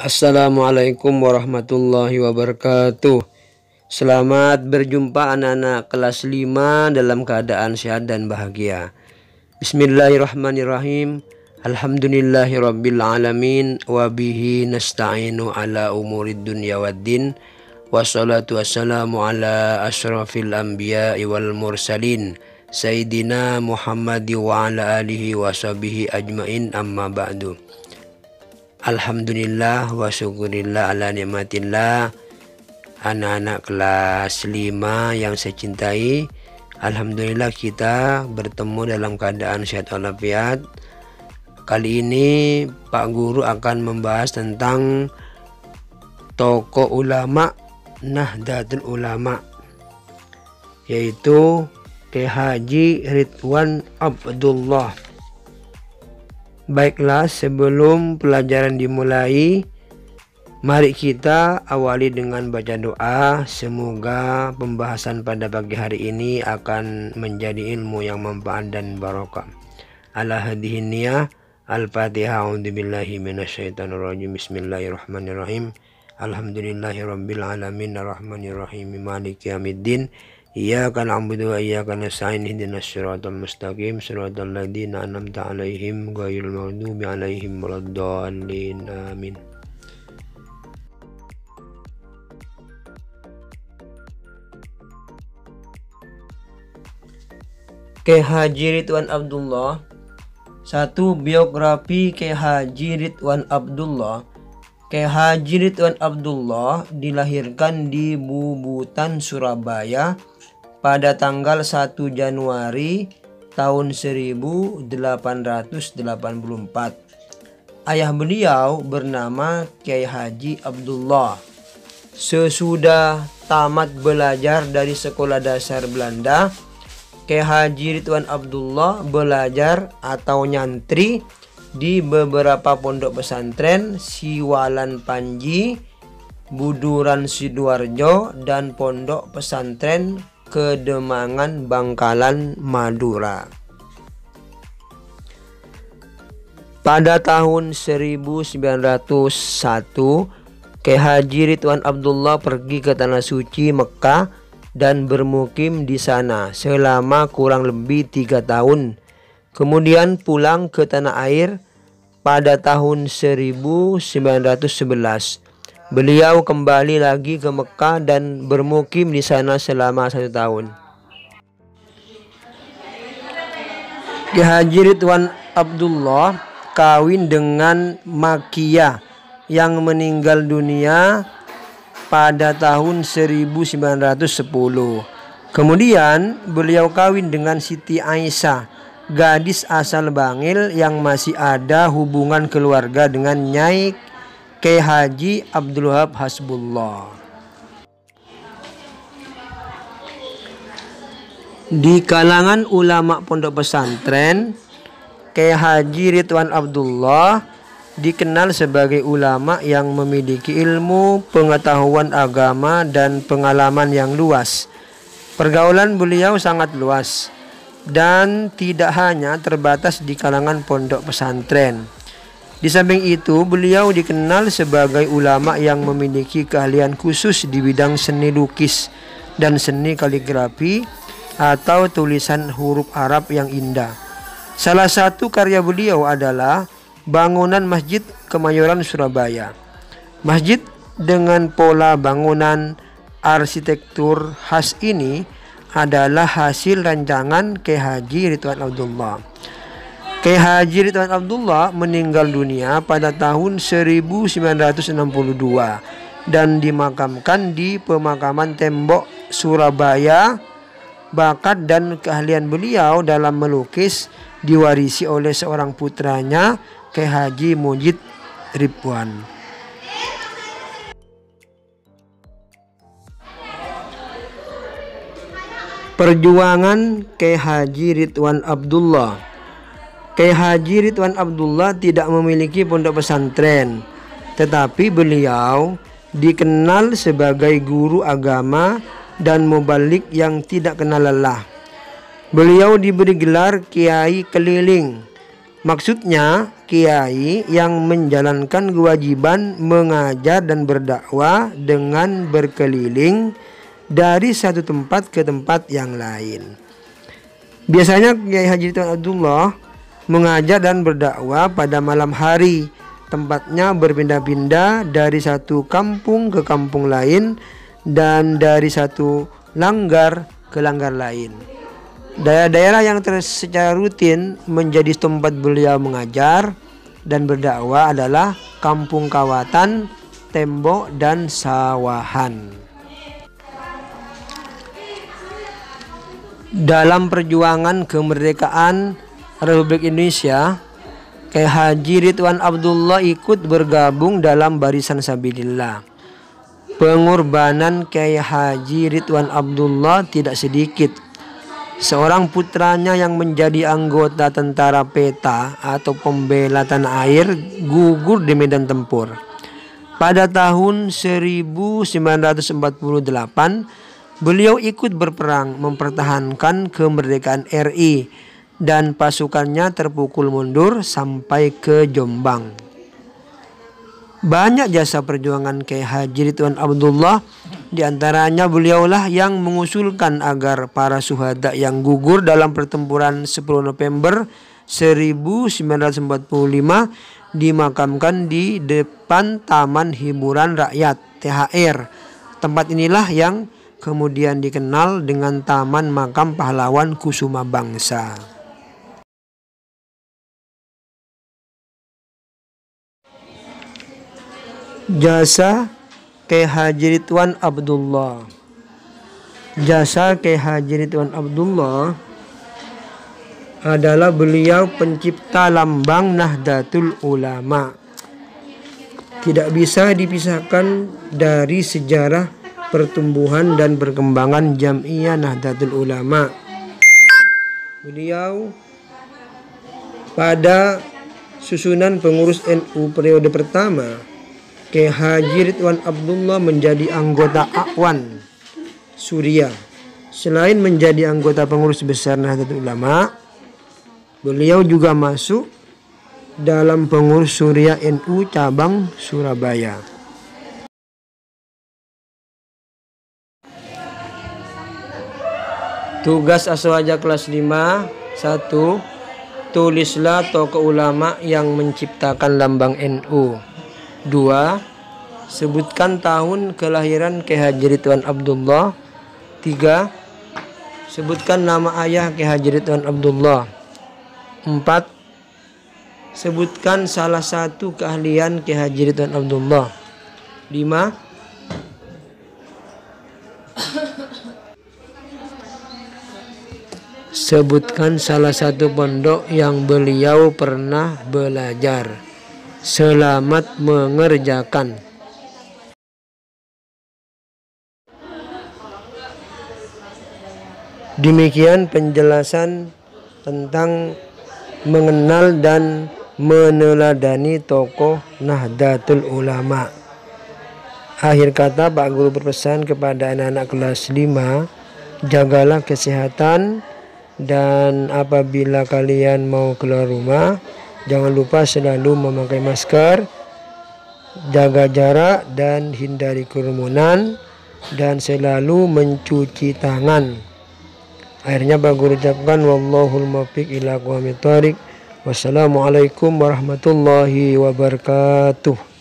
Assalamualaikum warahmatullahi wabarakatuh. Selamat berjumpa anak-anak kelas 5 dalam keadaan sehat dan bahagia. Bismillahirrahmanirrahim. Alhamdulillahirabbil alamin wa bihi nasta'inu ala umurid dunya waddin. Wassalatu wassalamu ala asyrafil anbiya'i wal mursalin Sayyidina Muhammad wa ala alihi wa sahbihi ajmain, amma ba'du. Alhamdulillah wa syukurillah ala nikmatillah. Anak-anak kelas 5 yang saya cintai, alhamdulillah kita bertemu dalam keadaan sehat walafiat. Kali ini Pak Guru akan membahas tentang tokoh ulama Nahdlatul Ulama, yaitu Kyai Haji Ridwan Abdullah. Baiklah, sebelum pelajaran dimulai, mari kita awali dengan baca doa. Semoga pembahasan pada pagi hari ini akan menjadi ilmu yang manfaat dan barokah. Ala hadhihi niyah. Al-Fatihah. A'udzubillahi minasyaitonirrajim. Bismillahirrahmanirrahim. Alhamdulillahirabbil alamin arrahmanirrahim maliki yaumiddin. Iyyaka na'budu wa iyyaka nasta'in ihdinas siratal mustaqim siratal ladzina an'amta 'alaihim ghairil maghdubi 'alaihim waladdallin. Amin. Kyai Haji Ridwan Abdullah. 1. Biografi Kyai Haji Ridwan Abdullah. Kyai Haji Ridwan Abdullah dilahirkan di Bubutan, Surabaya pada tanggal 1 Januari tahun 1884. Ayah beliau bernama Kyai Haji Abdullah. Sesudah tamat belajar dari sekolah dasar Belanda, Kyai Haji Ridwan Abdullah belajar atau nyantri di beberapa pondok pesantren Siwalan Panji, Buduran Sidoarjo, dan pondok pesantren Kedemangan Bangkalan, Madura. Pada tahun 1901, Kyai Haji Ridwan Abdullah pergi ke Tanah Suci Mekah dan bermukim di sana selama kurang lebih 3 tahun. Kemudian pulang ke tanah air pada tahun 1911. Beliau kembali lagi ke Mekah dan bermukim di sana selama 1 tahun. Kyai Haji Ridwan Abdullah kawin dengan Makiyah yang meninggal dunia pada tahun 1910. Kemudian beliau kawin dengan Siti Aisyah, gadis asal Bangil yang masih ada hubungan keluarga dengan Nyai Kyai Haji Abdul Wahab Hasbullah. Di kalangan ulama pondok pesantren, Kyai Haji Ridwan Abdullah dikenal sebagai ulama yang memiliki ilmu, pengetahuan agama, dan pengalaman yang luas. Pergaulan beliau sangat luas dan tidak hanya terbatas di kalangan pondok pesantren. Di samping itu, beliau dikenal sebagai ulama yang memiliki keahlian khusus di bidang seni lukis dan seni kaligrafi atau tulisan huruf Arab yang indah. Salah satu karya beliau adalah bangunan Masjid Kemayoran, Surabaya. Masjid dengan pola bangunan arsitektur khas ini adalah hasil rancangan Kyai Haji Ridwan Abdullah. Kyai Haji Ridwan Abdullah meninggal dunia pada tahun 1962 dan dimakamkan di Pemakaman Tembok, Surabaya. Bakat dan keahlian beliau dalam melukis diwarisi oleh seorang putranya, Kyai Haji Mujid Ridwan. Perjuangan Kyai Haji Ridwan Abdullah. Kyai Haji Ridwan Abdullah tidak memiliki pondok pesantren, tetapi beliau dikenal sebagai guru agama dan mubalik yang tidak kenal lelah. Beliau diberi gelar Kiai Keliling Maksudnya kiai yang menjalankan kewajiban mengajar dan berdakwah dengan berkeliling dari satu tempat ke tempat yang lain. Biasanya Kiai Haji Ridwan Abdullah mengajar dan berdakwah pada malam hari. Tempatnya berpindah-pindah dari satu kampung ke kampung lain dan dari satu langgar ke langgar lain. Daerah-daerah yang secara rutin menjadi tempat beliau mengajar dan berdakwah adalah kampung kawatan, tembok, dan sawahan. Dalam perjuangan kemerdekaan Republik Indonesia, Kiai Haji Ridwan Abdullah ikut bergabung dalam Barisan Sabilillah. Pengorbanan Kiai Haji Ridwan Abdullah tidak sedikit. Seorang putranya yang menjadi anggota tentara PETA atau pembela tanah air gugur di medan tempur. Pada tahun 1948, beliau ikut berperang mempertahankan kemerdekaan RI dan pasukannya terpukul mundur sampai ke Jombang. Banyak jasa perjuangan Kiai Haji Ridwan Abdullah, diantaranya beliaulah yang mengusulkan agar para syuhada yang gugur dalam pertempuran 10 November 1945 dimakamkan di depan Taman Hiburan Rakyat THR. Tempat inilah yang kemudian dikenal dengan Taman Makam Pahlawan Kusuma Bangsa. Jasa Kiai Haji Ridwan Abdullah. Jasa Kiai Haji Ridwan Abdullah adalah beliau pencipta lambang Nahdlatul Ulama. Tidak bisa dipisahkan dari sejarah pertumbuhan dan perkembangan Jam'iyah Nahdlatul Ulama. Beliau pada susunan pengurus NU periode pertama, Kiai Haji Ridwan Abdullah menjadi anggota Akwan Suriah. Selain menjadi anggota pengurus besar Nahdlatul Ulama, beliau juga masuk dalam pengurus Suriah NU cabang Surabaya. Tugas Aswaja kelas 5. 1. Tulislah tokoh ulama yang menciptakan lambang NU. 2. Sebutkan tahun kelahiran Kiai Haji Ridwan Abdullah. 3. Sebutkan nama ayah Kiai Haji Ridwan Abdullah. 4. Sebutkan salah satu keahlian Kiai Haji Ridwan Abdullah. 5. Sebutkan salah satu pondok yang beliau pernah belajar. Selamat mengerjakan. Demikian penjelasan tentang mengenal dan meneladani tokoh Nahdlatul Ulama. Akhir kata, Pak Guru berpesan kepada anak-anak kelas 5, jagalah kesehatan, dan apabila kalian mau keluar rumah, jangan lupa selalu memakai masker, jaga jarak dan hindari kerumunan, dan selalu mencuci tangan. Akhirnya Pak Guru ucapkan wallahul muwaffiq ila aqwamit thoriq. Wassalamualaikum warahmatullahi wabarakatuh.